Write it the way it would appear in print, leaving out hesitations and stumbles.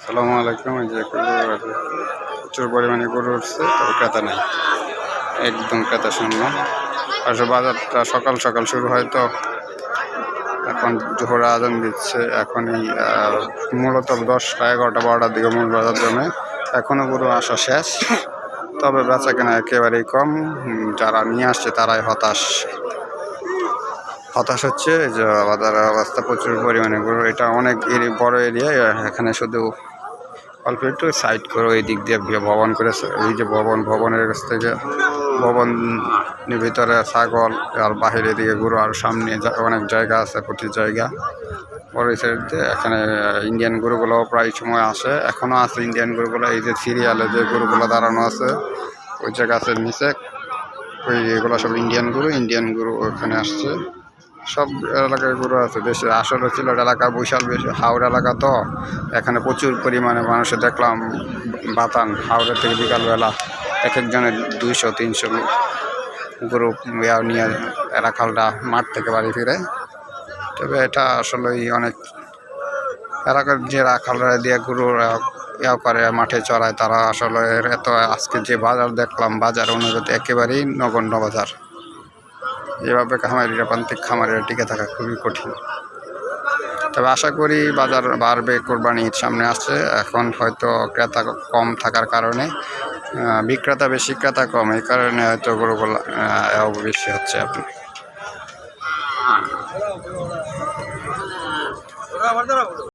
আসসালামু আলাইকুম। এই যে প্রচুর পরিমাণে গরু উঠছে, তবে ক্রেতা নেই, একদম ক্রেতা শূন্য। আসলে বাজারটা সকাল সকাল শুরু হয়, তো এখন জোহরে আজান দিচ্ছে। এখন এই মূলত 10টা 11টা 12টার দিকে মূল বাজার জমে। এখনও গরু আসা শেষ, তবে বেচা কেনা একেবারেই কম। যারা নিয়ে আসছে তারাই হতাশ হচ্ছে। যে বাজারের অবস্থা প্রচুর পরিমাণে গরু, এটা অনেক বড় এরিয়া। এখানে শুধু অল্প একটু সাইড করে ওই দিক দিয়ে ভবন করেছে। এই যে ভবনের কাছ থেকে ভবনের ভিতরে ছাগল, আর বাহিরে দিকে গরু, আর সামনে অনেক জায়গা আছে, প্রতি জায়গা বড় সাইড দিয়ে। এখানে ইন্ডিয়ান গরুগুলো প্রায় সময় আসে, এখনও আছে ইন্ডিয়ান গরুগুলো। এই যে সিরিয়ালে যে গরুগুলো দাঁড়ানো আছে ওই যে গাছের নিচে, এগুলো সব ইন্ডিয়ান গরু ওখানে আসছে। সব এলাকায় গরু আছে। দেশে আসলে সিলেট এলাকা বিশাল বেশি, হাওড়া এলাকা, তো এখানে প্রচুর পরিমাণে মানুষে দেখলাম বাতান। হাওড়া থেকে বিকালবেলা এক একজনের 200-300 গরু নিয়ে রাখালটা মাঠ থেকে বাড়ি ফিরে। তবে এটা আসলেই অনেক এলাকার যে রাখালরা দিয়ে গরু করে মাঠে চড়ায়, তারা আসলে এত আজকে যে বাজার দেখলাম, বাজার অনুভূতি একেবারেই নগণ্য বাজার। এভাবে প্রান্তিক খামারিরা টিকে থাকা খুবই কঠিন। তবে আশা করি বাজার বাড়বে, কোরবানি ঈদ সামনে আসছে। এখন হয়তো ক্রেতা কম থাকার কারণে বিক্রেতা বেশি, ক্রেতা কম, এই কারণে হয়তো গরুগুলো বেশি হচ্ছে। আপনি